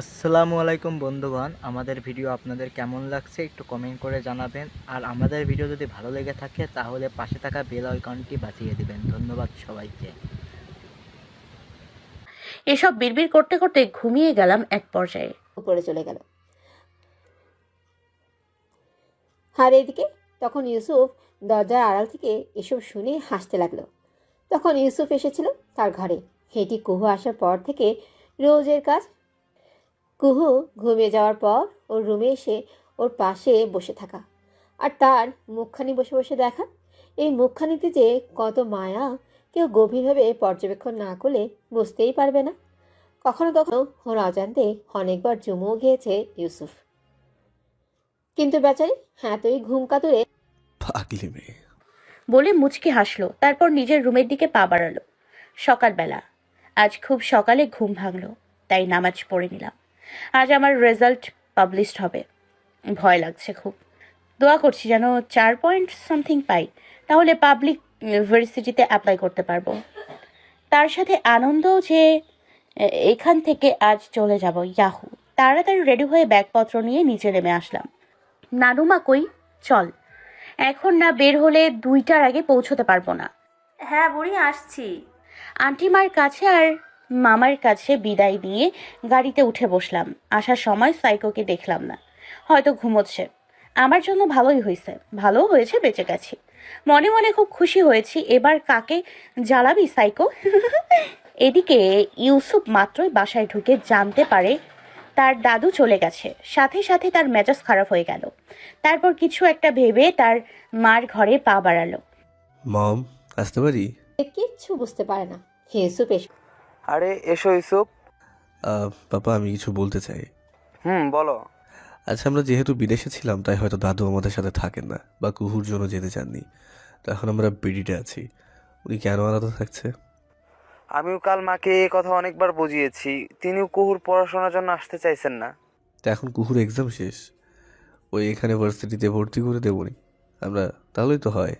আসসালামু আলাইকুম বন্ধুগণ, আমাদের ভিডিও আপনাদের কেমন লাগছে একটু কমেন্ট করে জানাবেন। আর আমাদের ভিডিও যদি ভালো লেগে থাকে তাহলে পাশে থাকা বেল আইকনটি বাজিয়ে দিবেন। ধন্যবাদ সবাইকে। এসব বিড়বিড় করতে করতে ঘুমিয়ে গেলাম এক পর্যায়ে। উপরে চলে গেল। আর এদিকে তখন ইউসুফ দরজার আড়াল থেকে এসব শুনে হাসতে লাগলো। তখন ইউসুফ এসেছিল তার ঘরে। এটি কুহু আসার পর থেকে রোজের কাজ। কুহু ঘুমিয়ে যাওয়ার পর ওর রুমে এসে ওর পাশে বসে থাকা আর তার মুখখানি বসে বসে দেখা। এই মুখখানিতে যে কত মায়া কেউ গভীরভাবে পর্যবেক্ষণ না করলে বুঝতেই পারবে না। কখনো কখনো ওর অজান্তে অনেকবার চুমুও খেয়েছে ইউসুফ, কিন্তু বেচারি এতই ঘুম কাতুরে পাগলি মেয়ে। বলে মুচকি হাসলো, তারপর নিজের রুমের দিকে পা বাড়ালো। সকালবেলা, আজ খুব সকালে ঘুম ভাঙলো, তাই নামাজ পড়ে নিলাম। আজ আমার রেজাল্ট পাবলিশড হবে, ভয় লাগছে খুব। দোয়া করছি যেন 4 পয়েন্ট সামথিং পাই, তাহলে পাবলিক ইউনিভার্সিটিতে অ্যাপ্লাই করতে পারবো। তার সাথে আনন্দ যে এখান থেকে আজ চলে যাব ইয়াহু। তাড়াতাড়ি রেডি হয়ে ব্যাগপত্র নিয়ে নিচে নেমে আসলাম। নানুমা কই? চল, এখন না বের হলে 2টার আগে পৌঁছতে পারবো না। হ্যাঁ বুড়ি, আসছি। আন্টিমার কাছে আর মামার কাছে বিদায় নিয়ে গাড়িতে উঠে বসলাম। আসার সময় সাইকোকে দেখলাম না, হয়তো ঘুমোচ্ছে। আমার জন্য ভালোই হয়েছে, ভালো হয়েছে বেঁচে গেছি। মনে মনে খুব খুশি হয়েছি। এবার কাকে জ্বালাবি সাইকো? এদিকে ইউসুফ মাত্রই বাসায় ঢুকে জানতে পারে তার দাদু চলে গেছে। সাথে সাথে তার মেজাজ খারাপ হয়ে গেল। তারপর কিছু একটা ভেবে তার মার ঘরে পা বাড়ালো। মম, আসতে পারি? কিচ্ছু বুঝতে পারে না। ইউসুফ এসে আরে এসো ইউসুফ। পাপা, আমি কিছু বলতে চাই। বলো। আচ্ছা, আমরা যেহেতু বিদেশে ছিলাম তাই হয়তো দাদু আমাদের সাথে থাকেন না বা কুহুর জন্য যেতে চাননি। তো এখন আমরা বিডিতে আছি, উনি কেন আলাদা থাকছে? আমিও কাল মাকে এ কথা অনেকবার বুঝিয়েছি, তিনিও কুহুর পড়াশোনার জন্য আসতে চাইছেন না। তো এখন কুহুর এক্সাম শেষ, ওই এখানে ভার্সিটিতে ভর্তি করে দেবনি আমরা, তাহলেই তো হয়।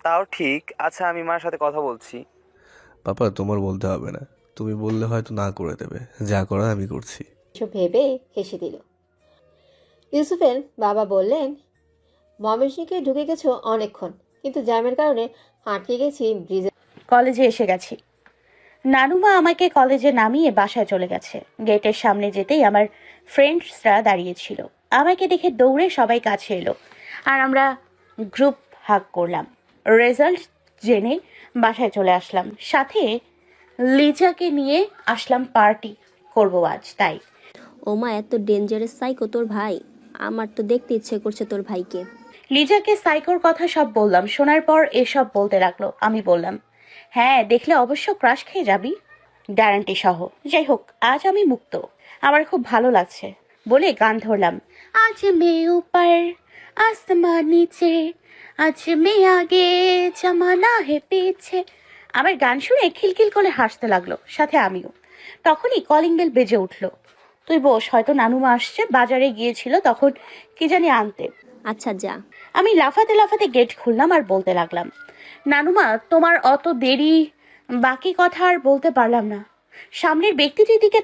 তাও ঠিক। আচ্ছা, আমি মার সাথে কথা বলছি। পাপা, তোমার বলতে হবে না, তুমি বললে হয়তো না করে দেবে। যা করার আমি করছি। ভেবে হেসে দিল। ইউসুফের বাবা বললেন, ময়মনসিংহে ঢুকে গেছো অনেকক্ষণ, কিন্তু জ্যামের কারণে আটকে গেছি ব্রিজে। কলেজে এসে গেছি। নানুমা আমাকে কলেজে নামিয়ে বাসায় চলে গেছে। গেটের সামনে যেতেই আমার ফ্রেন্ডসরা দাঁড়িয়েছিল। আমাকে দেখে দৌড়ে সবাই কাছে এলো আর আমরা গ্রুপ হাগ করলাম। রেজাল্ট জেনে বাসায় চলে আসলাম। সাথে লিজাকে নিয়ে আসলাম, পার্টি করবো আজ তাই। ওমা, এত ডেঞ্জারাস সাইকো তোর ভাই। আমার তো দেখতে ইচ্ছে করছে তোর ভাইকে। লিজাকে সাইকোর কথা সব বললাম। শোনার পর এসব বলতে লাগলো। আমি বললাম, হ্যাঁ, দেখলে অবশ্য ক্রাশ খেয়ে যাবি, গ্যারান্টি সহ। যাই হোক, আজ আমি মুক্ত, আমার খুব ভালো লাগছে বলে গান ধরলাম। আজ মে উপর আসমান নিচে, আজ মে আগে জামানা হে পিছে। আমার গান শুনে খিলখিল করে হাসতে লাগলো, সাথে আমিও। তখনই কলিং বেল বেজে উঠলো। তুই বস, হয়তো নানুমা আসছে, বাজারে গিয়েছিল তখন কি জানি আনতে। আচ্ছা যা। আমি লাফাতে লাফাতে গেট খুললাম আর বলতে লাগলাম, নানুমা তোমার অত দেরি। বাকি কথা আর বলতে পারলাম না। সামনের ব্যক্তিটির দিকে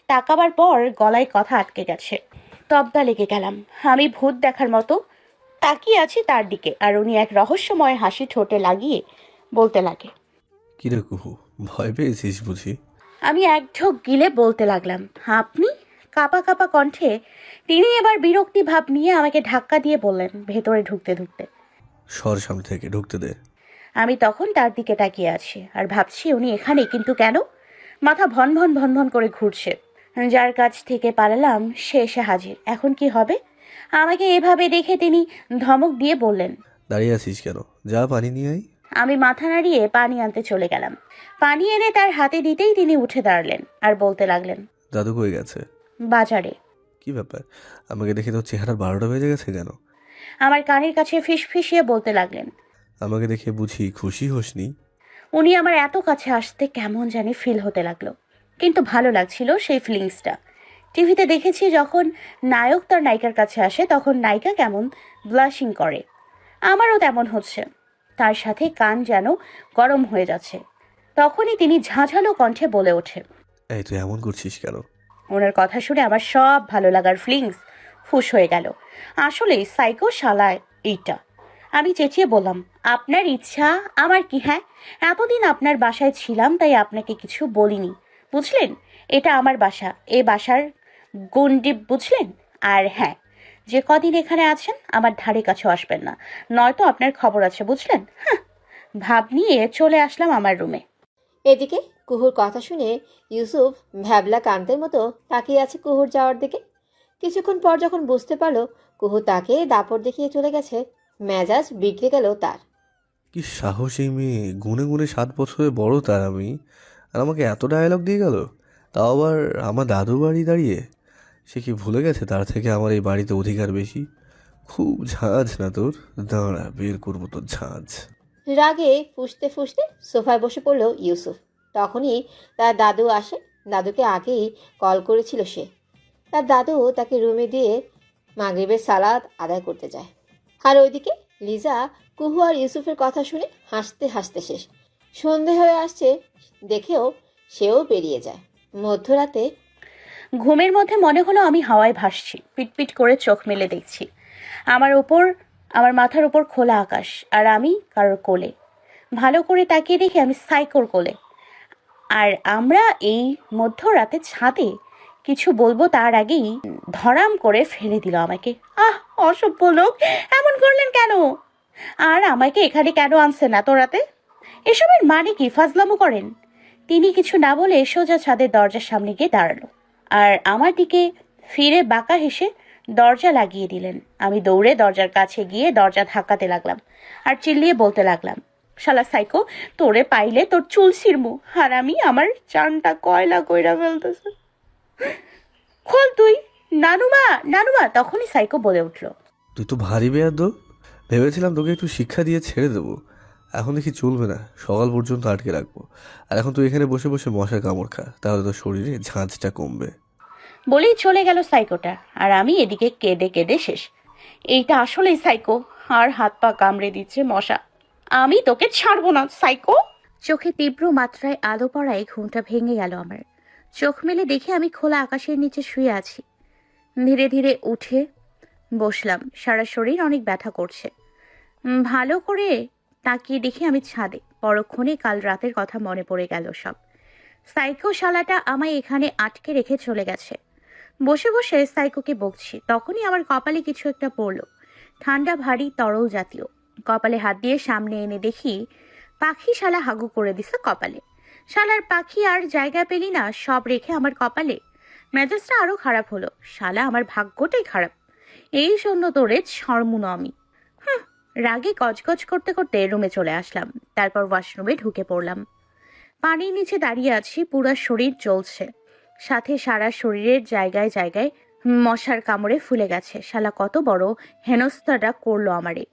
তাকাবার পর গলায় কথা আটকে গেছে। তবদা লেগে গেলাম। আমি ভূত দেখার মতো তাকিয়ে আছি তার দিকে, আর উনি এক রহস্যময় হাসি ঠোঁটে লাগিয়ে বলতে লাগে, কিরে কুহু, ভয় পেয়েছিস বুঝি? আমি এক ঢোক গিলে বলতে লাগলাম, আপনি? কাঁপা কাঁপা কণ্ঠে তিনি এবার বিরক্তি ভাব নিয়ে আমাকে ধাক্কা দিয়ে বললেন, ভেতরে ঢুকতে ঢুকতে, সর সামনে থেকে, ঢুকতে দে। আমি তখন তার দিকে তাকিয়ে আছি আর ভাবছি উনি এখানে, কিন্তু কেন? মাথা ভন ভন ভন ভন করে ঘুরছে। যার কাছ থেকে পালালাম সে এসে হাজির। এখন কি হবে? আমাকে এভাবে দেখে তিনি ধমক দিয়ে বললেন, দাঁড়িয়ে আছিস কেন? যা পানি নিয়ে আয়। আমি মাথা নাড়িয়ে পানি আনতে চলে গেলাম। পানি এনে তার হাতে দিতেই তিনি উঠে দাঁড়ালেন আর বলতে লাগলেন, দাদু কই গেছে? বাজারে। কি ব্যাপার, আমাকে দেখে তোর চেহারার 12টা বেজে গেছে কেন? আমার কানের কাছে ফিসফিসিয়ে বলতে লাগলেন, আমাকে দেখে বুঝি খুশি হোসনি? উনি আমার এত কাছে আসতে কেমন জানি ফিল হতে লাগলো, কিন্তু ভালো লাগছিল সেই ফিলিংসটা। টিভিতে দেখেছি যখন নায়ক তার নায়িকার কাছে আসে তখন নায়িকা কেমন ব্লাশিং করে, আমারও তেমন হচ্ছে। তার সাথে কান যেন গরম হয়ে যাচ্ছে। তখনই তিনি ঝাঁঝালো কণ্ঠে বলে ওঠে, এই তুই এমন করছিস কেন? ওনার কথা শুনে আমার সব ভালো লাগার ফিলিংস ফুস হয়ে গেল। আসলে সাইকো শালায় এইটা। আমি চেঁচিয়ে বললাম, আপনার ইচ্ছা আমার কি? হ্যাঁ, এতদিন আপনার বাসায় ছিলাম তাই আপনাকে কিছু বলিনি, বুঝলেন? এটা আমার বাসা, এ বাসার গন্ডি, বুঝলেন? আর হ্যাঁ, যে কদিন এখানে আছেন আমার ধারে কাছেও আসবেন না, নয়তো আপনার খবর আছে, বুঝলেন? হ্যাঁ। ভাব নিয়ে চলে আসলাম আমার রুমে। এদিকে কুহুর কথা শুনে ইউসুফ ভ্যাবলা কান্তের মতো তাকিয়ে আছে কুহুর যাওয়ার দিকে। কিছুক্ষণ পর যখন বুঝতে পারলো কুহু তাকে দাপট দেখিয়ে চলে গেছে, মেজাজ বিগড়ে গেল তার। কি সাহস এই মেয়ে! গুনে গুনে 7 বছরের বড় তার আমি, আর আমাকে এত ডায়লগ দিয়ে গেল, তাও আবার আমার দাদু বাড়ি দাঁড়িয়ে। সে কি ভুলে গেছে তার থেকে আমার এই বাড়িতে অধিকার বেশি? খুব ঝাঁজ না তোর? দাঁড়া, বের করবো তোর ঝাঁজ। রাগে ফুঁসতে ফুঁসতে সোফায় বসে পড়ল ইউসুফ। তখনই তার দাদু আসে। দাদুকে আগেই কল করেছিল সে। তার দাদু তাকে রুমে দিয়ে মাগরিবের সালাত আদায় করতে যায়। আর ওইদিকে লিজা কুহু আর ইউসুফের কথা শুনে হাসতে হাসতে শেষ। সন্ধে হয়ে আসছে দেখেও সেও বেরিয়ে যায়। মধ্যরাতে ঘুমের মধ্যে মনে হলো আমি হাওয়ায় ভাসছি। পিটপিট করে চোখ মেলে দেখছি আমার মাথার উপর খোলা আকাশ, আর আমি কারোর কোলে। ভালো করে তাকিয়ে দেখি আমি সাইকোর কোলে। আর আমরা এই মধ্যরাতে ছাদে। কিছু বলবো তার আগেই ধরাম করে ফেলে দিল আমাকে। আহ, অসভ্য লোক, এমন করলেন কেন? আর আমাকে এখানে কেন আনছেন এত রাতে? এসবের মানে কি? ফাজলামো করেন? তিনি কিছু না বলে সোজা ছাদের দরজার সামনে গিয়ে দাঁড়ালো, আর আমার দিকে ফিরে বাঁকা হেসে দরজা লাগিয়ে দিলেন। আমি দৌড়ে দরজার কাছে গিয়ে দরজা ধাক্কাতে লাগলাম আর চিল্লিয়ে বলতে লাগলাম, শালা সাইকো, তোরে পাইলে তোর চুল ছিঁড়মু, আর আমি আমার চানটা কয়লা কইরা ফেলতেছে। খোল তুই, নানুমা নানুমা। তখনই সাইকো বলে উঠলো, তুই তো ভারী বেয়াদব। ভেবেছিলাম তোকে একটু শিক্ষা দিয়ে ছেড়ে দেবো, এখন দেখি চলবে না, সকাল পর্যন্ত আটকে রাখবো। আর এখন তুই এখানে বসে বসে মশার কামড় খা, তাহলে তোর শরীরে ঝাঁঝটা কমবে। বলেই চলে গেল সাইকোটা। আর আমি এদিকে কেঁদে কেঁদে শেষ। এইটা আসলেই সাইকো, আর হাত পা কামড়ে দিচ্ছে মশা। আমি তোকে ছাড়বো না সাইকো। চোখে তীব্র মাত্রায় আলো পড়ায় ঘুমটা ভেঙে গেল আমার। চোখ মেলে দেখে আমি খোলা আকাশের নিচে শুয়ে আছি। ধীরে ধীরে উঠে বসলাম। সারা শরীর অনেক ব্যথা করছে। ভালো করে তাকিয়ে দেখি আমি ছাদে। পরক্ষণে কাল রাতের কথা মনে পড়ে গেল সব। সাইকো শালাটা আমায় এখানে আটকে রেখে চলে গেছে। বসে বসে সাইকোকে বকছি, তখনই আমার কপালে কিছু একটা পড়লো, ঠান্ডা ভারী তরল জাতীয়। কপালে হাত দিয়ে সামনে এনে দেখি পাখি শালা হাগু করে দিছে কপালে। শালার পাখি আর জায়গা পেলি না, সব রেখে আমার কপালে। মেজাজটা আরো খারাপ হলো। শালা আমার ভাগ্যটাই খারাপ। এই জন্য তোরে ছড়মুনো আমি। রাগে গজগজ করতে করতে রুমে চলে আসলাম। তারপর ওয়াশরুমে ঢুকে পড়লাম। পানির নিচে দাঁড়িয়ে আছি, পুরো শরীর জ্বলছে, সাথে সারা শরীরের জায়গায় জায়গায় মশার কামড়ে ফুলে গেছে। শালা কত বড় হেনস্থাটা করলো আমারে।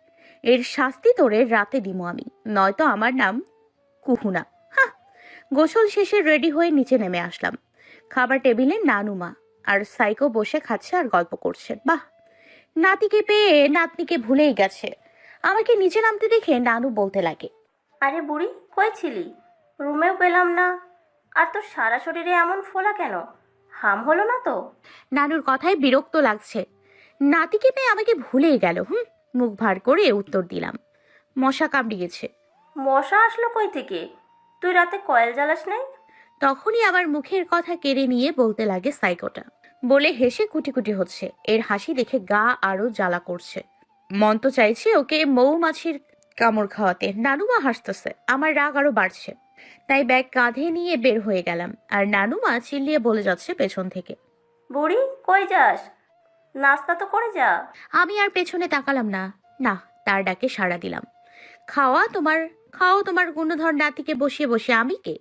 এর শাস্তি তোরে রাতে দিমু আমি, নয়তো আমার নাম কুহুনা। হ্যাঁ। গোসল শেষে রেডি হয়ে নিচে নেমে আসলাম। খাবার টেবিলে নানুমা আর সাইকো বসে খাচ্ছে আর গল্প করছে। বাহ, নাতিকে পেয়ে নাতনিকে ভুলেই গেছে। আমাকে নিচে নামতে দেখে নানু বলতে লাগে, আরে বুড়ি, কই ছিলি? রুমেও পেলাম না। আর তোর সারা শরীরে এমন ফোলা কেন? হাম হলো না তো? নানুর কথায় বিরক্ত লাগছে। নাতিকে পেয়ে আমাকে ভুলেই গেল। মুখ ভার করে উত্তর দিলাম, মশা কামড়িয়েছে। মশা আসলো কই থেকে? তুই রাতে কয়েল জ্বালাস নাই? তখনই আমার মুখের কথা কেড়ে নিয়ে বলতে লাগে সাইকোটা। বলে হেসে কুটি কুটি হচ্ছে। এর হাসি দেখে গা আরো জ্বালা করছে। মন তো চাইছে ওকে মৌমাছির কামড় খাওয়াতে। নানুমা হাসতেছে, আমার রাগ আরো বাড়ছে। তাই ব্যাগ কাঁধে নিয়ে বের হয়ে গেলাম। আর নানুমা চিল্লিয়ে বলে যাচ্ছে পেছন থেকে, বুড়ি, কই যাস? নাস্তা তো করে যা। আমি আর পেছনে তাকালাম না। না, তার ডাকে সাড়া দিলাম। খাও তোমার গুণধর নাতিকে বসিয়ে বসিয়ে। আমি কে?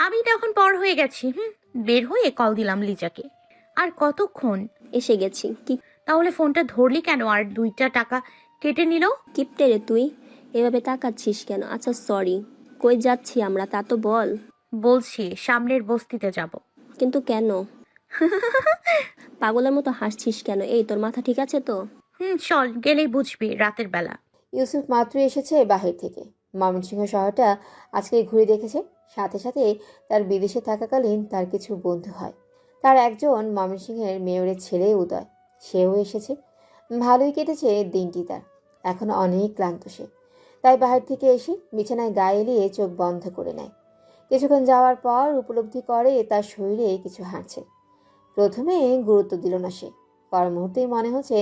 আমি তখন পর হয়ে গেছি। বের হয়ে কল দিলাম লিজাকে। আর কতক্ষণ? এসে গেছি। কি তাহলে ফোনটা ধরলি কেন? আর 2টা টাকা কেটে নিল। কিপটে রে তুই, এভাবে তাকাচ্ছিস কেন? আচ্ছা সরি, কই যাচ্ছি আমরা তা তো বল। বলছি সামনের বস্তিতে যাব। কিন্তু কেন? পাগলের মতো হাসছিস কেন? এই তোর মাথা ঠিক আছে তো? চল, গেলেই বুঝবি রাতের বেলা। ইউসুফ মাত্রই এসেছে বাহির থেকে। ময়মনসিংহ শহরটা আজকে ঘুরে দেখেছে। সাথে সাথে তার বিদেশে থাকাকালীন তার কিছু বন্ধু হয়, তার একজন ময়মনসিংহের মেয়রের ছেলে উদয়, সেও এসেছে। ভালোই কেটেছে দিনটি তার। এখন অনেক ক্লান্ত সে, তাই বাহির থেকে এসে বিছানায় গায়ে এলিয়ে চোখ বন্ধ করে নেয়। কিছুক্ষণ যাওয়ার পর উপলব্ধি করে তার শরীরে কিছু হাঁটছে। প্রথমে গুরুত্ব দিল না সে, পর মুহূর্তেই মনে হচ্ছে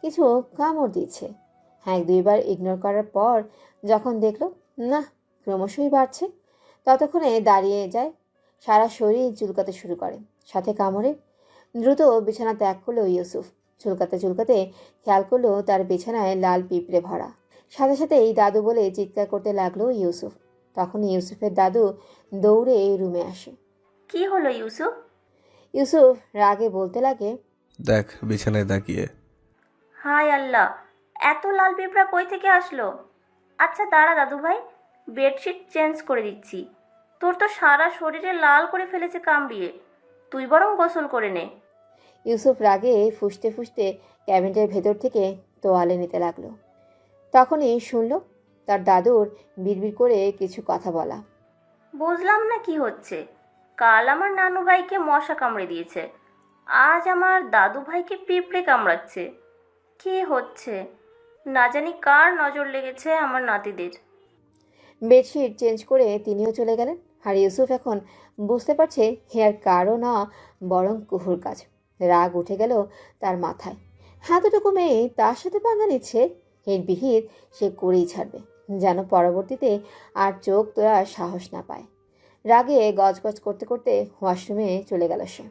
কিছু কামড় দিচ্ছে। 1-2বার ইগনোর করার পর যখন দেখলো না, ক্রমশই বাড়ছে, ততক্ষণে দাঁড়িয়ে যায়। সারা শরীর চুলকাতে শুরু করে, সাথে কামড়ে। দ্রুত বিছানা ত্যাগ করলো ইউসুফ। চুলকাতে চুলকাতে খেয়াল করলো তার বিছানায় লাল পিঁপড়ে ভরা। সাথে সাথেই দাদু বলে চিৎকার করতে লাগলো ইউসুফ। তখন ইউসুফের দাদু দৌড়ে রুমে আসে। কি হলো ইউসুফ? ইউসুফ রাগে বলতে লাগে, দেখ বিছানায় তাকিয়ে। হায় আল্লাহ, এত লাল পিঁপড়া কই থেকে আসলো? আচ্ছা দাঁড়া দাদু ভাই, বেডশিট চেঞ্জ করে দিচ্ছি। তোর তো সারা শরীরে লাল করে ফেলেছে কামড়িয়ে, তুই বরং গোসল করে নে। ইউসুফ রাগে ফুঁসতে ফুঁসতে ক্যাবিনেটের ভেতর থেকে তোয়ালে নিতে লাগলো। তখনই শুনল তার দাদুর বিড়বিড় করে কিছু কথা বলা। বুঝলাম না কি হচ্ছে। কাল আমার নানু ভাইকে মশা কামড়ে দিয়েছে, আজ আমার দাদু ভাইকে পিঁপড়ে কামড়াচ্ছে। কি হচ্ছে? না জানি কার নজর লেগেছে আমার নাতিদের। বেডশিট চেঞ্জ করে তিনিও চলে গেলেন। আর ইউসুফ এখন বুঝতে পারছে হেয়ার কারও না, বরং কুহুর কাজ। রাগ উঠে গেল তার মাথায়। এতটুকু মেয়ে তার সাথে পাঙ্গা নিচ্ছে, এর বিহিত সে করেই ছাড়বে, যেন পরবর্তীতে আর চোখ তোলার সাহস না পায়। রাগে গজগজ করতে করতে ওয়াশরুমে চলে গেল সে।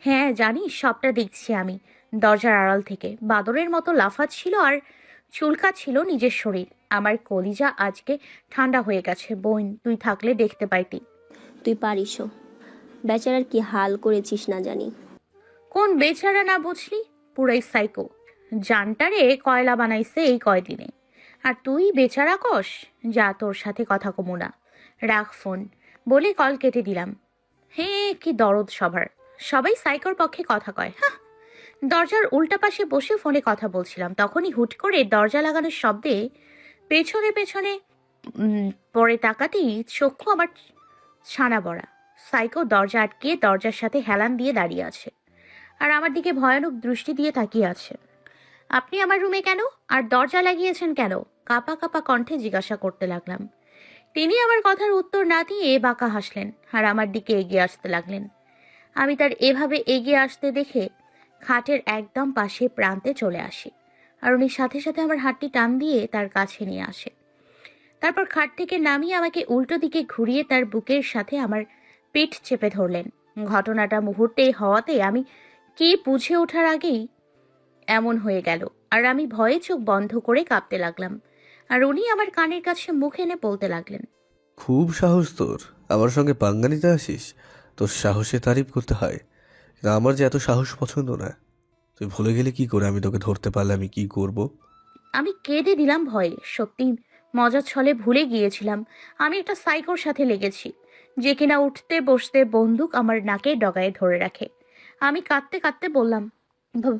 হ্যাঁ জানি, সবটা দেখছি আমি দরজার আড়াল থেকে। বাদরের মতো লাফাচ্ছিল আর চুলকাচ্ছিল নিজের শরীর। আমার কলিজা আজকে ঠান্ডা হয়ে গেছে। বোন, তুই থাকলে দেখতে পাইতি। তুই পারিসও। বেচারার কি হাল করেছিস না জানি। কোন বেচারা না বুঝলি? পুরাই সাইকো। জানটারে কয়লা বানাইছে এই কয়দিনে। আর তুই বেচারা কস? যা, তোর সাথে কথা কমু না, রাখ ফোন বলে কল কেটে দিলাম। হে, কি দরদ সবার। সবাই সাইকোর পক্ষে কথা কয়। হ্যাঁ, দরজার উল্টা পাশে বসে ফোনে কথা বলছিলাম, তখনই হুট করে দরজা লাগানোর শব্দে পেছনে পেছনে পরে তাকাতেই চক্ষু আমার ছানা বড়া। সাইকো দরজা আটকে দরজার সাথে হেলান দিয়ে দাঁড়িয়ে আছে আর আমার দিকে ভয়ানক দৃষ্টি দিয়ে তাকিয়ে আছে। আপনি আমার রুমে কেন আর দরজা লাগিয়েছেন কেন? কাপা কাপা কণ্ঠে জিজ্ঞাসা করতে লাগলাম। তিনি আমার কথার উত্তর না দিয়ে বাঁকা হাসলেন আর আমার দিকে এগিয়ে আসতে লাগলেন। আমি তার এভাবে এগিয়ে আসতে দেখে খাটের একদম পাশে প্রান্তে চলে আসি আর উনি সাথে সাথে আমার হাতটি টান দিয়ে তার কাছে নিয়ে আসে। তারপর খাট থেকে নামিয়ে আমাকে উল্টো দিকে ঘুরিয়ে তার বুকের সাথে আমার পিঠ চেপে ধরলেন। ঘটনাটা মুহূর্তে হওয়াতে আমি কি বুঝে ওঠার আগেই এমন হয়ে গেল আর আমি ভয়ে চোখ বন্ধ করে কাঁপতে লাগলাম। আর উনি আমার কানের কাছে মুখ এনে বলতে লাগলেন, খুব সাহস তোর, আমার সঙ্গে পাঙ্গা নিতে আসিস? তোর সাহসে তারিফ করতে হয়, কিন্তু আমার যে এত সাহস পছন্দ না। তুই ভুলে গেলে কি করে আমি তোকে ধরতে পারলে আমি কি করব? আমি কেঁদে দিলাম ভয়ে। সত্যি মজার ছলে ভুলে গিয়েছিলাম আমি একটা সাইকোর সাথে লেগেছি, যে কিনা উঠতে বসতে বন্দুক আমার নাকের ডগায় ধরে রাখে। আমি কাঁদতে কাঁদতে বললাম,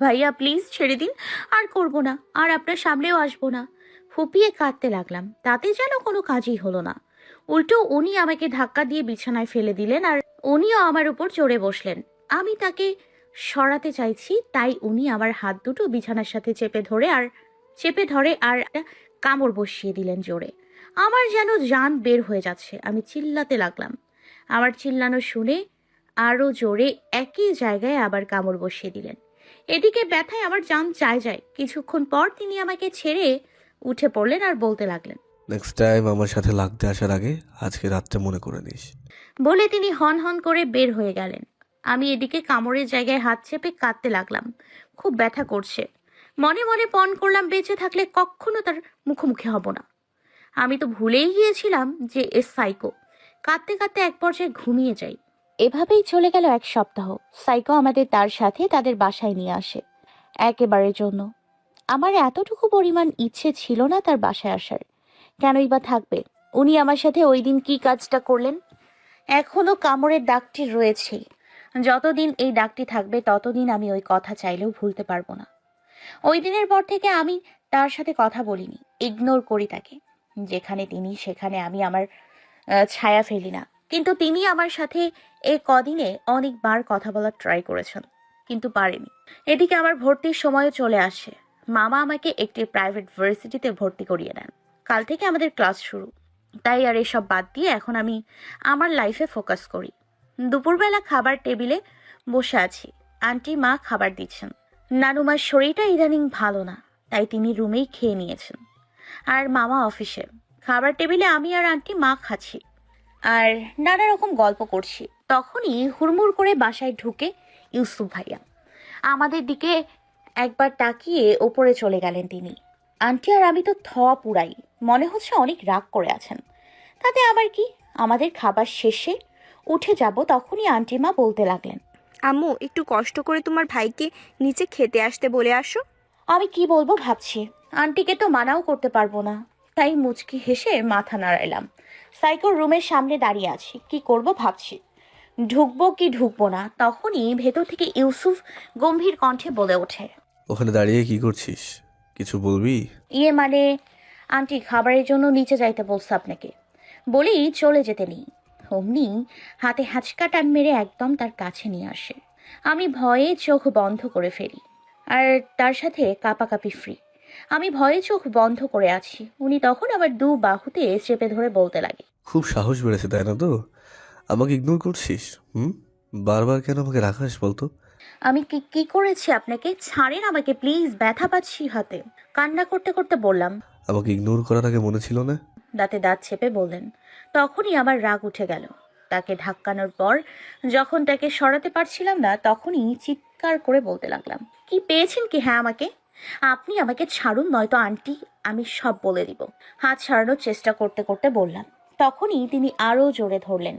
ভাইয়া প্লিজ ছেড়ে দিন, আর করব না, আর আপনার সামনেও আসবো না। ফুপিয়ে কাঁদতে লাগলাম, তাতে যেন কোনো কাজই হলো না। উল্টো উনি আমাকে ধাক্কা দিয়ে বিছানায় ফেলে দিলেন আর উনিও আমার উপর চড়ে বসলেন। আমি তাকে সরাতে চাইছি, তাই উনি আমার হাত দুটো বিছানার সাথে চেপে ধরে আর একটা কামড় বসিয়ে দিলেন জোরে। আমার যেন জান বের হয়ে যাচ্ছে। আমি চিল্লাতে লাগলাম। আমার চিল্লানো শুনে আরও জোরে একই জায়গায় আবার কামড় বসিয়ে দিলেন। এদিকে ব্যথায় আমার জান যায়। কিছুক্ষণ পর তিনি আমাকে ছেড়ে উঠে পড়লেন আর বলতে লাগলেন, নেক্সট টাইম আমার সাথে লাগতে আসার আগে আজকে রাতটা মনে করে নিস। বলে তিনি হন হন করে বের হয়ে গেলেন। আমি এদিকে কামড়ের জায়গায় হাত চেপে কাঁদতে লাগলাম। খুব ব্যথা করছে। মনে মনে পণ করলাম বেঁচে থাকলে কখনো তার মুখোমুখি হব না। আমি তো ভুলেই গিয়েছিলাম যে এ সাইকো। কাঁদতে কাঁদতে এক পর্যায়ে ঘুমিয়ে যাই। এভাবেই চলে গেল এক সপ্তাহ। সাইকো আমাদের তার সাথে তাদের বাসায় নিয়ে আসে একেবারের জন্য। আমার এতটুকু পরিমাণ ইচ্ছে ছিল না তার বাসায় আসার। কেনই বা থাকবে? উনি আমার সাথে ওই দিন কি কাজটা করলেন এখনো কামড়ের দাগটি রয়েছেই। যতদিন এই দাগটি থাকবে ততদিন আমি ওই কথা চাইলেও ভুলতে পারবো না। ওই দিনের পর থেকে আমি তার সাথে কথা বলিনি, ইগনোর করি তাকে। যেখানে তিনি সেখানে আমি আমার ছায়া ফেলি না। কিন্তু তিনি আমার সাথে এই কদিনে অনেকবার কথা বলার ট্রাই করেছেন, কিন্তু পারেনি। এদিকে আমার ভর্তির সময়ও চলে আসে। মামা আমাকে একটি প্রাইভেট ভার্সিটিতে ভর্তি করিয়ে নেন। কাল থেকে আমাদের ক্লাস শুরু। তাই আর এসব বাদ দিয়ে এখন আমি আমার লাইফে ফোকাস করি। দুপুরবেলা খাবার টেবিলে বসে আছি। আন্টি মা খাবার দিচ্ছেন। নানুমার শরীরটা ইদানিং ভালো না, তাই তিনি রুমেই খেয়ে নিয়েছেন। আর মামা অফিসে। খাবার টেবিলে আমি আর আন্টি মা খাচ্ছি আর নানা রকম গল্প করছি। তখনই হুড়মুড় করে বাসায় ঢুকে ইউসুফ ভাইয়া আমাদের দিকে একবার তাকিয়ে ওপরে চলে গেলেন তিনি। আন্টি আর আমি তো পুরাই, মনে হচ্ছে অনেক রাগ করে আছেন। তাতে আবার কি, আমাদের খাবার শেষে উঠে যাব তখনই আন্টি মা বলতে লাগলেন, আম্মু একটু কষ্ট করে তোমার ভাইকে নিচে খেতে আসতে বলে আসো। আমি কি বলবো ভাবছি। আন্টিকে তো মানাও করতে পারবো না, তাই মুচকি হেসে মাথা নাড়াইলাম। সাইকোর রুমের সামনে দাঁড়িয়ে আছি, কি করব ভাবছি। ঢুকবো কি ঢুকবো না, তখনই ভেতর থেকে ইউসুফ গম্ভীর কণ্ঠে বলে ওঠে, ওখানে দাঁড়িয়ে কি করছিস? কিছু বলবি? ইয়ে মানে আন্টি খাবারের জন্য নিচে যাইতে বলছে আপনাকে, বলেই চলে যেতে নেই। অমনি হাতে হ্যাঁচকা টান মেরে একদম তার কাছে নিয়ে আসে। আমি ভয়ে চোখ বন্ধ করে ফেলি, আর তার সাথে কাঁপাকাঁপি ফ্রি। আমি ভয়ে চোখ বন্ধ করে আছি। উনি তখন আবার দু বাহুতে চেপে ধরে বলতে লাগে, খুব সাহস বেড়েছে তাই না তো? আমাকে ইগনোর করছিস? বারবার কেন আমাকে রাখাস বলতো? আমি কি কি করেছি আপনাকে? ছাড়েন আমাকে প্লিজ, ব্যথা পাচ্ছি হাতে। কান্না করতে করতে বললাম। আমাকে ইগনোর করার আগে মনে ছিল না? দাঁতে দাঁত চেপে বললেন। তখনই আমার রাগ উঠে গেল। তাকে ধাক্কানোর পর যখন তাকে সরাতে পারছিলাম না, তখনই চিৎকার করে বলতে লাগলাম, কি পেয়েছেন কি? হ্যাঁ আমাকে, আপনি আমাকে ছাড়ুন, নয়তো আন্টি আমি সব বলে দিব। হাত ছাড়ানোর চেষ্টা করতে করতে বললাম। তখনই তিনি আরও জোরে ধরলেন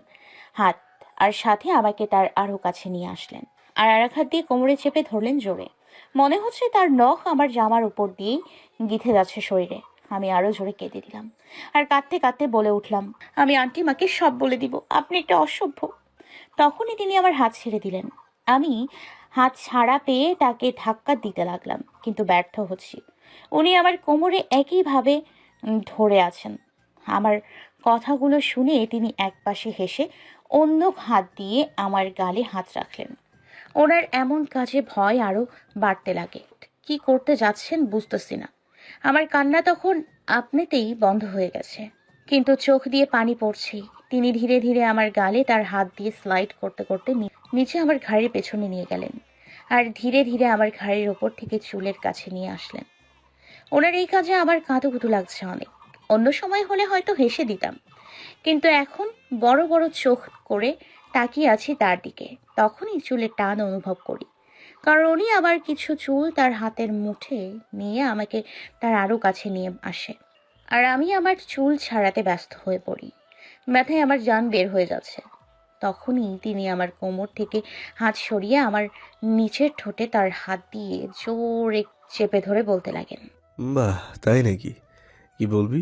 হাত, আর সাথে আমাকে তার আরও কাছে নিয়ে আসলেন, আর আরেক হাত দিয়ে কোমরে চেপে ধরলেন জোরে। মনে হচ্ছে তার নখ আমার জামার উপর দিয়েই গিথে যাচ্ছে শরীরে। আমি আরো জোরে কেঁদে দিলাম, আর কাঁদতে কাঁদতে বলে উঠলাম, আমি আন্টি মাকে সব বলে দিব, আপনি একটা অসভ্য। তখনই তিনি আমার হাত ছেড়ে দিলেন। আমি হাত ছাড়া পেয়ে তাকে ধাক্কা দিতে লাগলাম, কিন্তু ব্যর্থ হচ্ছি। উনি আমার কোমরে একইভাবে ধরে আছেন। আমার কথাগুলো শুনে তিনি একপাশে হেসে অন্য হাত দিয়ে আমার গালে হাত রাখলেন। ওনার এমন কাজে ভয় আরো বাড়তে লাগে। কি করতে যাচ্ছেন বুঝতেছি না। আমার কান্না তখন আপনিতেই বন্ধ হয়ে গেছে, কিন্তু চোখ দিয়ে পানি পড়ছেই। তিনি ধীরে ধীরে আমার গালে তার হাত দিয়ে স্লাইড করতে করতে নিচে আমার ঘাড়ের পেছনে নিয়ে গেলেন, আর ধীরে ধীরে আমার ঘাড়ের ওপর থেকে চুলের কাছে নিয়ে আসলেন। ওনার এই কাজে আমার কাঁতুকুতু লাগছে অনেক। অন্য সময় হলে হয়তো হেসে দিতাম, কিন্তু এখন বড় বড় চোখ করে তাকিয়ে আছি তার দিকে। তখনই চুলের টান অনুভব করি, কারণ উনি আবার কিছু চুল তার হাতের মুঠে নিয়ে আমাকে তার আরও কাছে নিয়ে আসে, আর আমি আমার চুল ছাড়াতে ব্যস্ত হয়ে পড়ি। ব্যথায় আমার জান বের হয়ে যাচ্ছে। তখনই তিনি আমার কোমর থেকে হাত সরিয়ে আমার নিচের ঠোঁটে তার হাত দিয়ে জোরে চেপে ধরে বলতে লাগেন, বাহ, তাই নাকি? কি বলবি?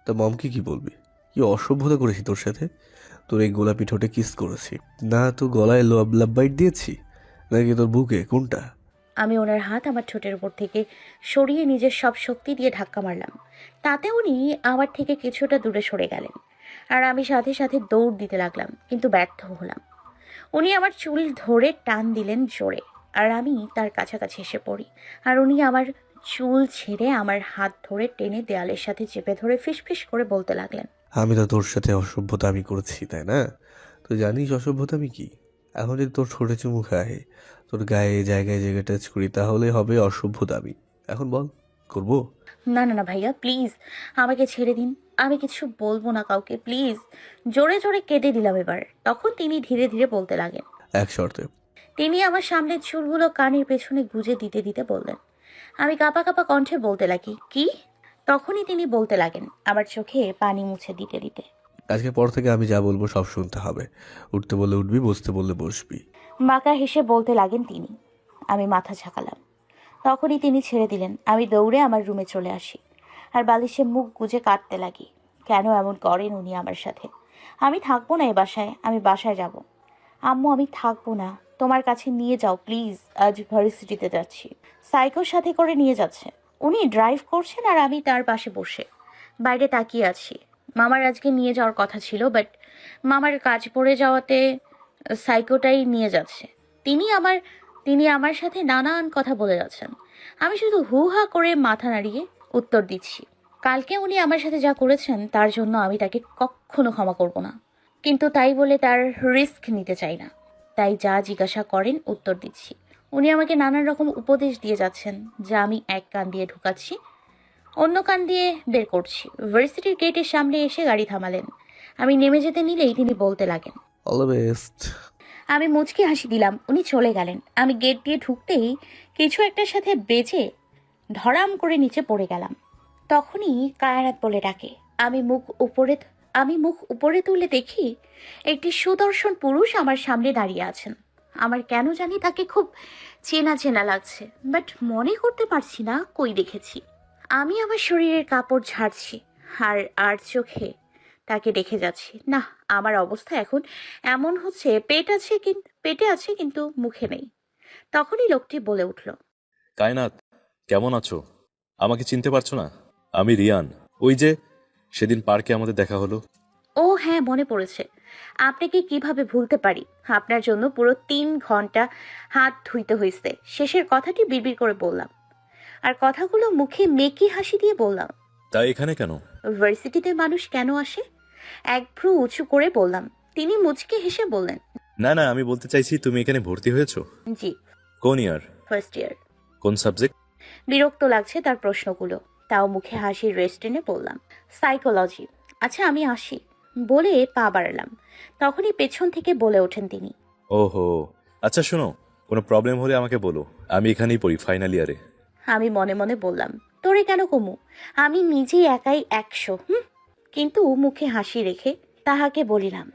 তা মমকে কি বলবি? কি অসভ্যতা করেছি তোর সাথে? তোর এই গোলাপি ঠোঁটে কিস করেছি না? তো গলায় লাভ বাইট দিয়েছি নাকি তোর বুকে? কোনটা? আমি ওনার হাত আমার ঠোঁটের উপর থেকে সরিয়ে নিজের সব শক্তি দিয়ে ধাক্কা মারলাম। তাতে উনি আমার থেকে কিছুটা দূরে সরে গেলেন, আর আমি সাথে সাথে দৌড় দিতে লাগলাম, কিন্তু ব্যর্থ হলাম। উনি আমার চুল ধরে টান দিলেন জোরে, আর আমি তার কাছাকাছি এসে পড়ি, আর উনি আমার চুল ছেড়ে আমার হাত ধরে টেনে দেয়ালের সাথে চেপে ধরে ফিসফিস করে বলতে লাগলেন, আমি তো তোর সাথে অসভ্যতা আমি করেছি তাই না? তুই জানিস অসভ্যতা আমি কি? এখন যদি তোর ছোটে চুমু খাই, তোর গায়ে জায়গায় জায়গায় টাচ করি, তাহলে হবে অসভ্যতা আমি। এখন বল, করবো? না না না ভাইয়া প্লিজ, আমাকে ছেড়ে দিন, আমি কিছু বলবো না কাউকে প্লিজ। জোরে জোরে কেঁদে দিলাম এবার। তখন তিনি ধীরে ধীরে বলতে লাগেন। এক শর্তে। তিনি আমার সামনের চুলগুলো কানের পেছনে গুজে দিতে দিতে বললেন। আমি কাঁপা কাঁপা কণ্ঠে বলতে লাগি, কি? তখনই তিনি বলতে লাগেন, আমার চোখে পানি মুছে দিতে দিতে, আজকে পর থেকে আমি যা বলবো সব শুনতে হবে। উঠতে বললে উঠবি, বসতে বললে বসবি। বাঁকা হেসে বলতে লাগেন তিনি। আমি মাথা ঝাঁকালাম। তখনই তিনি ছেড়ে দিলেন। আমি দৌড়ে আমার রুমে চলে আসি, আর বালিশে মুখ গুজে কাঁদতে লাগি। কেন এমন করেন উনি আমার সাথে? আমি থাকবো না এ বাসায়, আমি বাসায় যাব। আম্মু আমি থাকবো না, তোমার কাছে নিয়ে যাও প্লিজ, আজ ভার্সিটিতে যাচ্ছি। সাইকোর সাথে করে নিয়ে যাচ্ছে। উনি ড্রাইভ করছেন আর আমি তার পাশে বসে বাইরে তাকিয়ে আছি। মামার আজকে নিয়ে যাওয়ার কথা ছিল, বাট মামার কাজ পড়ে যাওয়াতে সাইকোটাই নিয়ে যাচ্ছে। তিনি আমার সাথে নানান কথা বলে যাচ্ছেন। আমি শুধু হু হা করে মাথা নাড়িয়ে উত্তর দিচ্ছি। কালকে উনি আমার সাথে যা করেছেন তার জন্য আমি তাকে কখনো ক্ষমা করব না, কিন্তু তাই বলে তার রিস্ক নিতে চাই না। তাই যা জিজ্ঞাসা করেন উত্তর দিচ্ছি। উনি আমাকে নানান রকম উপদেশ দিয়ে যাচ্ছেন, যা আমি এক কান দিয়ে ঢুকাচ্ছি, অন্য কান দিয়ে বের করছি। ভার্সিটির গেটের সামনে এসে গাড়ি থামালেন। আমি নেমে যেতে নিলেই তিনি বলতে লাগেন, অল দ্য বেস্ট। আমি মুচকি হাসি দিলাম। উনি চলে গেলেন। আমি গেট দিয়ে ঢুকতেই কিছু একটার সাথে বেজে ধরাম করে নিচে পড়ে গেলাম। তখনই কায়নাত বলে ডাকে। আমি মুখ উপরে তুলে দেখি একটি সুদর্শন পুরুষ আমার সামনে দাঁড়িয়ে আছেন। আমার কেন জানি তাকে খুব চেনা চেনা লাগছে, বাট মনে করতে পারছি না কই দেখেছি। আমি আমার শরীরের কাপড় ঝাড়ছি আর চোখে তাকে দেখে যাচ্ছি। না, আমার অবস্থা এখন এমন হচ্ছে, পেটে আছে কিন্তু মুখে নেই। তখনই লোকটি বলে উঠল, কায়নাত, কেমন আছো? আমাকে চিনতে পারছো না? আমি রিয়ান, ওই যে সেদিন পার্কে আমাদের দেখা হলো। ও হ্যাঁ, মনে পড়েছে। আপনাকে কিভাবে ভুলতে পারি? আপনার জন্য পুরো 3 ঘন্টা হাত ধুইতে হয়েছে। শেষের কথাটি বিড়বিড় করে বললাম, আর কথাগুলো মুখে মেকি হাসি দিয়ে বললাম। তাই এখানে কেন? ভার্সিটিতে মানুষ কেন আসে? এক ভ্রু উঁচু করে বললাম। তিনি মুচকে হেসে বললেন, না না, আমি বলতে চাইছি তুমি এখানে ভর্তি হয়েছো। জি, কোন ইয়ার? First year. কোন সাবজেক্ট? বিরক্ত লাগছে তার প্রশ্নগুলো, তাও মুখে হাসির রেস্টেনে বললাম, সাইকোলজি। আচ্ছা আমি আসি বলে পা বাড়ালাম। তখনই পেছন থেকে বলে ওঠেন তিনি, ওহো, আচ্ছা শোনো, কোনো প্রবলেম হলে আমাকে বলো, আমি এখানেই পড়ি, ফাইনাল ইয়ারে। আমি মনে মনে বললাম, তোরে কেন কমু, আমি নিজেই একাই 100। কিন্তু মুখে হাসি রেখে তাহাকে বলিলাম,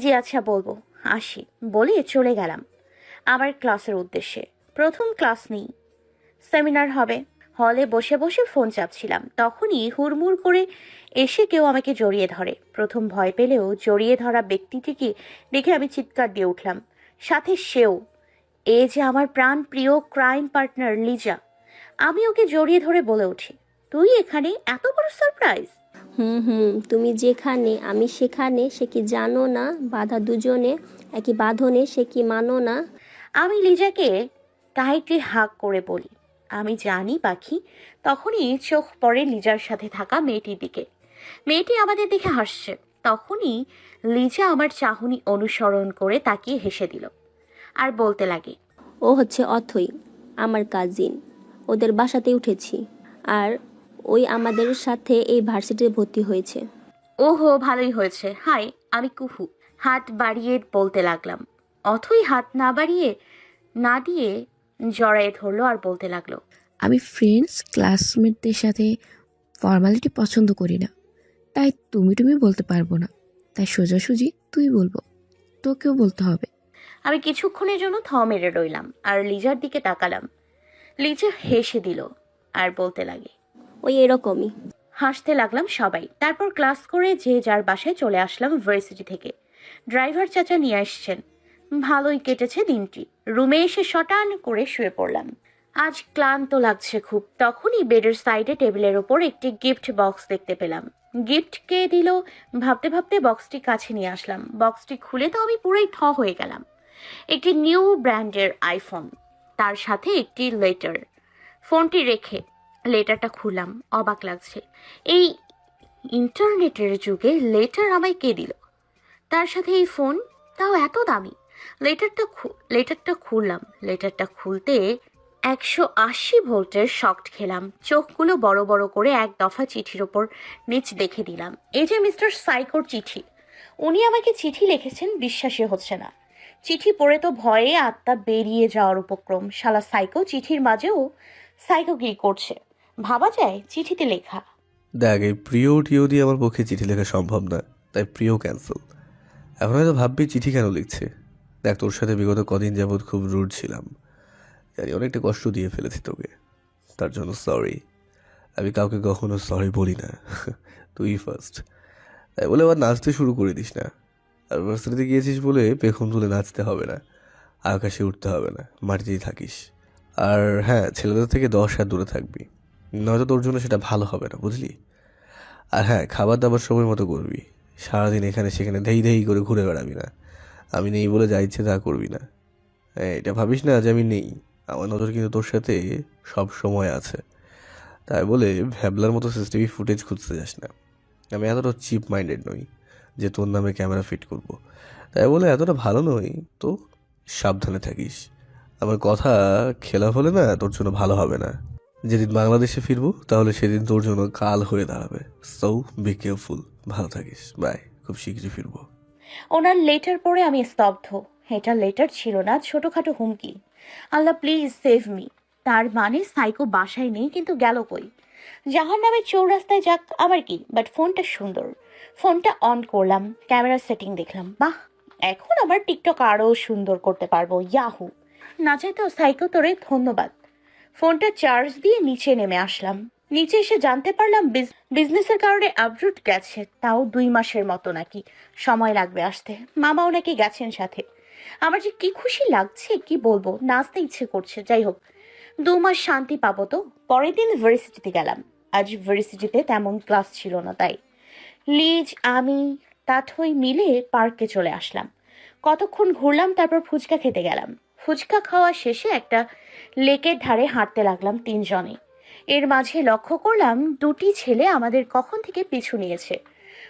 জি আচ্ছা বলবো, আসি বলে চলে গেলাম আমার ক্লাসের উদ্দেশ্যে। প্রথম ক্লাস নেই, সেমিনার হবে। হলে বসে বসে ফোন চাপছিলাম, তখনই হুড়মুড় করে এসে কেউ আমাকে জড়িয়ে ধরে। প্রথম ভয় পেলেও জড়িয়ে ধরা ব্যক্তিটিকে দেখে আমি চিৎকার দিয়ে উঠলাম, সাথে সেও। এ যে আমার প্রাণ প্রিয় ক্রাইম পার্টনার লিজা। আমি ওকে জড়িয়ে ধরে বলে উঠি, তুই এখানে? এত বড় সারপ্রাইজ! তুমি যেখানে আমি সেখানে, সে কি জানো না? বাধা দুজনে, একই বাঁধনে, সে কি মানো না? আমি লিজাকে টাইটলি হাগ করে বলি, আমি জানি পাখি। তখনই চোখ পড়ে লিজার সাথে থাকা মেয়েটির দিকে। মেয়েটি আমাদের দেখে হাসছে। তখনই লিজা আমার চাহনি অনুসরণ করে তাকিয়ে হেসে দিল আর বলতে লাগে, ও হচ্ছে অথই, আমার কাজিন। ওদের বাসাতে উঠেছি, আর ওই আমাদের সাথে এই ভার্সিটিতে ভর্তি হয়েছে। ওহো, ভালোই হয়েছে। হাই, আমি কুহু। হাত বাড়িয়ে বলতে লাগলাম। অথই হাত না দিয়ে জড়ায়ে ধরলো আর বলতে লাগলো, আমি ফ্রেন্ডস ক্লাসমেটদের সাথে ফর্মালিটি পছন্দ করি না, তাই তুমি বলতে পারবো না, তাই সোজাসুজি তুই বলবো, তোকেও বলতে হবে। আমি কিছুক্ষণের জন্য থ মেরে রইলাম আর লিজার দিকে তাকালাম। লিজা হেসে দিল আর বলতে লাগে, ওই এরকমই। হাসতে লাগলাম সবাই। তারপর ক্লাস করে যে যার বাসায় চলে আসলাম ভার্সিটি থেকে। ড্রাইভার চাচা নিয়ে আসছেন। ভালোই কেটেছে দিনটি। রুমে এসে শটান করে শুয়ে পড়লাম। আজ ক্লান্ত লাগছে খুব। তখনই বেডের সাইডে টেবিলের ওপর একটি গিফট বক্স দেখতে পেলাম। গিফট কে দিল ভাবতে ভাবতে বক্সটি কাছে নিয়ে আসলাম। বক্সটি খুলে তো আমি পুরাই থ হয়ে গেলাম। একটি নিউ ব্র্যান্ডের আইফোন, তার সাথে একটি লেটার। ফোনটি রেখে লেটারটা খুললাম। অবাক লাগছে, এই ইন্টারনেটের যুগে লেটার আমায় কে দিল, তার সাথে এই ফোন, তাও এত দামি। লেটারটা খুললাম। লেটারটা খুলতে 180 ভোল্টের শক খেলাম। চোখগুলো বড় বড় করে এক দফা চিঠির ওপর নিচ দেখে দিলাম। এই যে মিস্টার সাইকোর চিঠি। উনি আমাকে চিঠি লিখেছেন, বিশ্বাসই হচ্ছে না। চিঠি পড়ে তো ভয়ে আত্মা বেরিয়ে যাওয়ার উপক্রম। শালা সাইকো চিঠির মাঝেও সাইকোগিরি করছে। ভাবা যায় চিঠিতে লেখা। দেখ, এই প্রিয় টিও দিয়ে আমার পক্ষে চিঠি লেখা সম্ভব না, তাই প্রিয় ক্যান্সেল। এখন হয়তো ভাববি চিঠি কেন লিখছে। দেখ, তোর সাথে বিগত কদিন যাবৎ খুব রুড ছিলাম, জানি অনেকটা কষ্ট দিয়ে ফেলেছি তোকে, তার জন্য সরি। আমি কাউকে কখনো সরি বলি না, তুই ফার্স্ট। তাই বলে আবার নাচতে শুরু করে দিস না। আর ভার্সিটিতে গিয়েছিস বলে পেখম তুলে নাচতে হবে না, আকাশে উঠতে হবে না, মাটিতেই থাকিস। আর হ্যাঁ, ছেলেদের থেকে 10 হাত দূরে থাকবি, নয়তো তোর জন্য সেটা ভালো হবে না, বুঝলি? আর হ্যাঁ, খাবার দাবার সময় মতো করবি, সারাদিন এখানে সেখানে ধেই ধেই করে ঘুরে বেড়াবি না। আমি নেই বলে যা ইচ্ছে তা করবি না। এটা ভাবিস না যে আমি নেই। আমার নজর কিন্তু তোর সাথে সব সময় আছে। তাই বলে ভ্যাবলার মতো সিসিটিভি ফুটেজ খুঁজতে যাস না। আমি এতটা চিপ মাইন্ডেড নই যে তোর নামে ক্যামেরা ফিট করব। তাই বলে এতটা ভালো নই, তো সাবধানে থাকিস। আমার কথা খেলাফ হলে না তোর জন্য ভালো হবে না। যেদিন বাংলাদেশে ফিরবো তাহলে সেদিন তোর জন্য কাল হয়ে দাঁড়াবে। So be careful. ভালো থাকিস, বাই। খুব শীঘ্রই ফিরবো। ওনার লেটার পড়ে আমি স্তব্ধ। এটা লেটার ছিল না, ছোটখাটো হুমকি। আল্লাহ প্লিজ সেভ মি। তার মানে সাইকো বাসায় নেই, কিন্তু গেল কই? জাহান নামে চৌরাস্তায় যাক, আমার কি, বাট ফোনটা সুন্দর। ফোনটা অন করলাম, ক্যামেরা সেটিং দেখলাম। বাহ, এখন আবার টিকটক আরও সুন্দর করতে পারবো। ইয়াহু! না চাইতেও সাইকো তোরে ধন্যবাদ। ফোনটা চার্জ দিয়ে নিচে নেমে আসলাম। নিচে এসে জানতে পারলাম বিজনেসের কারণে আপরুট গেছে, তাও 2 মাসের মতো নাকি সময় লাগবে আসতে। মামাও নাকি গেছেন সাথে। আমার যে কি খুশি লাগছে কি বলবো, নাচতে ইচ্ছে করছে। যাই হোক, 2 মাস শান্তি পাবো তো। পরের দিন ভার্সিটিতে গেলাম। আজ ভার্সিটিতে তেমন ক্লাস ছিল না, তাই লিজ, আমি, তাথই মিলে পার্কে চলে আসলাম। কতক্ষণ ঘুরলাম, তারপর ফুচকা খেতে গেলাম। ফুচকা খাওয়া শেষে একটা লেকের ধারে হাঁটতে লাগলাম 3 জনে। এর মাঝে লক্ষ্য করলাম 2টি ছেলে আমাদের কখন থেকে পিছু নিয়েছে।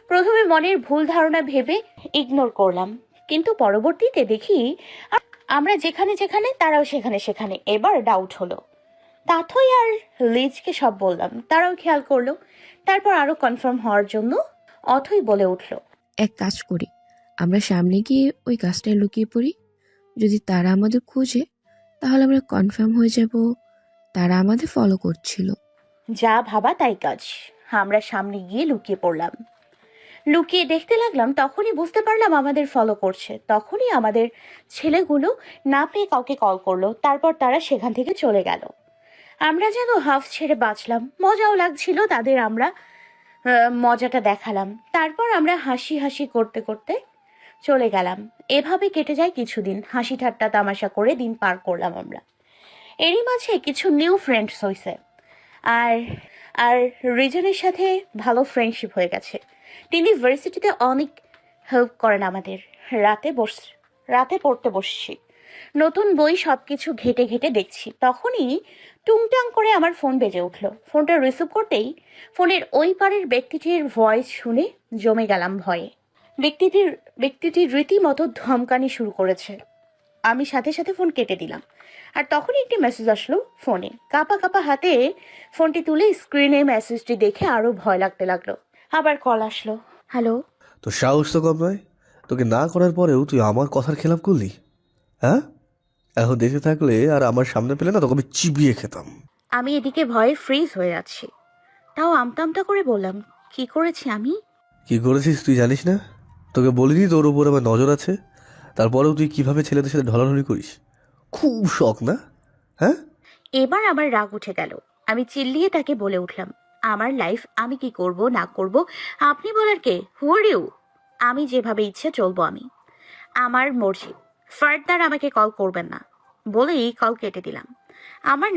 প্রথমে মনের ভুল ধারণা ভেবে ইগনোর করলাম, কিন্তু পরবর্তীতে দেখি আমরা যেখানে যেখানে তারাও সেখানে সেখানে। এবার ডাউট হলো। তাথই আর লিজকে সব বললাম, তারাও খেয়াল করলো। তারপর আরো কনফার্ম হওয়ার জন্য অথই বলে উঠল, এক কাজ করি, আমরা সামনে গিয়ে ওই গাছটায় লুকিয়ে পড়ি। যদি তারা আমাদের খোঁজে তাহলে আমরা কনফার্ম হয়ে যাব তারা আমাদের ফলো করছিল। যা ভাবা তাই কাজ। আমরা সামনে গিয়ে লুকিয়ে পড়লাম। লুকিয়ে দেখতে লাগলাম, তখনই বুঝতে পারলাম আমাদের ফলো করছে। তখনই আমাদের ছেলেগুলো না পেয়ে কাউকে কল করলো, তারপর তারা সেখান থেকে চলে গেল। আমরা যেন হাফ ছেড়ে বাঁচলাম। মজাও লাগছিল তাদের, আমরা মজাটা দেখালাম। তারপর আমরা হাসি হাসি করতে করতে চলে গেলাম। এভাবে কেটে যায় কিছুদিন। হাসি ঠাট্টা তামাশা করে দিন পার করলাম আমরা। এরই মাঝে কিছু নিউ ফ্রেন্ডস হয়েছে। আর আর রিজনের সাথে ভালো ফ্রেন্ডশিপ হয়ে গেছে। তিনি ভার্সিটিতে অনেক হেল্প করেন আমাদের। রাতে পড়তে বসছি, নতুন বই সবকিছু ঘেটে ঘেটে দেখছি। তখনই টুংটাং করে আমার ফোন বেজে উঠলো। ফোনটা রিসিভ করতেই ফোনের ওই পারের ব্যক্তিটির ভয়েস শুনে জমে গেলাম ভয়ে। ব্যক্তিটির রীতিমতো ধমকানি শুরু করেছে। আমি সাথে সাথে ফোন কেটে দিলাম। আর তখনই একটি মেসেজ আসলো ফোনে। কাঁপা কাঁপা হাতে ফোনটি তুলে স্ক্রিনে মেসেজটি দেখে আরো ভয় লাগতে লাগলো। আবার কল আসলো। হ্যালো। তো সাহস তো কম নয়, তোকে না করার পরেও তুই আমার কথার খেলাপ করলি। হ্যাঁ, এখন দেখে থাকলে আর আমার সামনে পেলে না তোকে আমি চিবিয়ে খেতাম। আমি এদিকে ভয়ে ফ্রিজ হয়ে যাচ্ছি, তাও আমতা আমতা করে বললাম, কি করেছি আমি? কি করেছিস তুই জানিস না? তোকে বলিনি তোর উপর আমার নজর আছে? তারপরেও তুই কিভাবে ছেলেদের সাথে ঢলাঢলি করিস? খুব শখ না? হ্যাঁ। এবার আমার রাগ উঠে গেল। আমি চিল্লিয়ে তাকে বলে উঠলাম, আমার লাইফ আমি কি করব না করব আপনি বলার কে? হু আর ইউ? আমি যেভাবে ইচ্ছে চলবো, আমি আমার মর্জি। ফার্দার আমাকে কল করবেন না বলেই কল কেটে দিলাম। আমার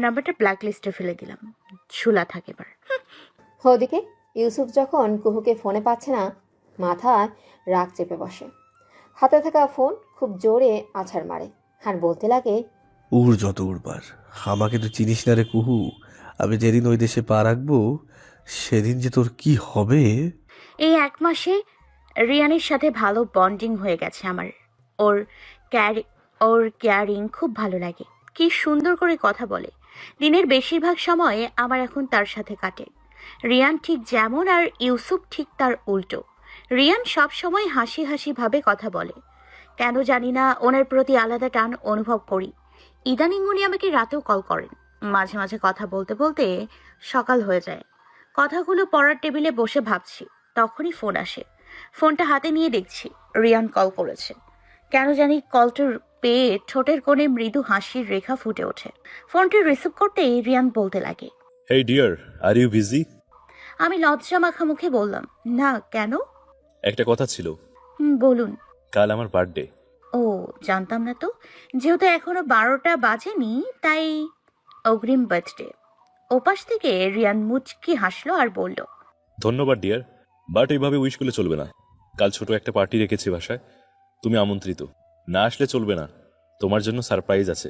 নাম্বারটা ব্ল্যাক লিস্টে ফেলে দিলাম। ঝুলা থাকে এবার। ওদিকে ইউসুফ যখন কুহুকে ফোনে পাচ্ছে না, মাথায় রাগ চেপে বসে। হাতে থাকা ফোন খুব জোরে আছাড় মারে আর বলতে লাগে, উড় যত উড়বার, আমাকে তো চিনিস না রে কুহু। আমি যেদিন ওই দেশে পা রাখবো সেদিন যে তোর কি হবে। এই 1 মাসে রিয়ানের সাথে ভালো বন্ডিং হয়ে গেছে আমার। ওর কেয়ারিং খুব ভালো লাগে। কি সুন্দর করে কথা বলে। দিনের বেশিরভাগ সময়ে আমার এখন তার সাথে কাটে। রিয়ান ঠিক যেমন আর ইউসুফ ঠিক তার উল্টো। রিয়ান সব সময় হাসি হাসি ভাবে কথা বলে। কেন জানি না ওনার প্রতি আলাদা টান অনুভব করি। ইদানিং উনি আমাকে রাতেও কল করেন। মাঝে মাঝে কথা বলতে বলতে সকাল হয়ে যায়। কথাগুলো পড়ার টেবিলে বসে ভাবছি, তখনই ফোন আসে। ফোনটা হাতে নিয়ে দেখছি রিয়ান কল করেছে। কেন জানি কলটা পেয়ে ঠোঁটের কোণে মৃদু হাসির রেখা ফুটে ওঠে। ফোনটি রিসিভ করতেই রিয়ান বলতে লাগে, হেই ডিয়ার, আর ইউ বিজি? আমি লজ্জা মাখা মুখে বললাম, না, কেন? একটা কথা ছিল। বলুন। কাল আমার বার্থডে। ও, জানতাম না তো। যেহেতু এখনো 12টা বাজেনি, তাই অগ্রিম বার্থডে। ওপাশ থেকে রিয়ান মুচকি হাসলো আর বলল, ধন্যবাদ ডিয়ার, বাট এইভাবে উইশ করলে চলবে না। কাল ছোট একটা পার্টি রেখেছি বাসায়, তুমি আমন্ত্রিত। না আসলে চলবে না, তোমার জন্য সারপ্রাইজ আছে।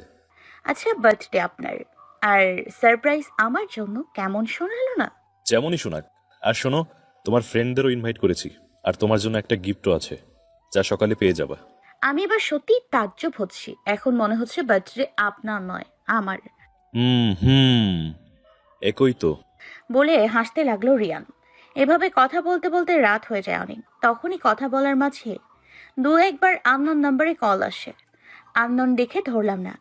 আচ্ছা, বার্থডে আপনার আর সারপ্রাইজ আমার জন্য, কেমন শোনালো না? যেমনই শোনাক। আর শোনো, তোমার ফ্রেন্ডদেরও ইনভাইট করেছি, আর তোমার জন্য একটা গিফটও আছে, যা সকালে পেয়ে যাবা। আমি এবার সত্যি তাজ্জব হচ্ছি। এখন মনে হচ্ছে বার্থডে আপনার নয়, আমার। হুম, একই তো। বলে হাসতে লাগলো রিয়ান। এভাবে কথা বলতে বলতে রাত হয়ে যায় অনেক। তখনই কথা বলার মাঝে দু একবার আননোন নাম্বারে কল আসে। আননোন দেখে ধরলাম না,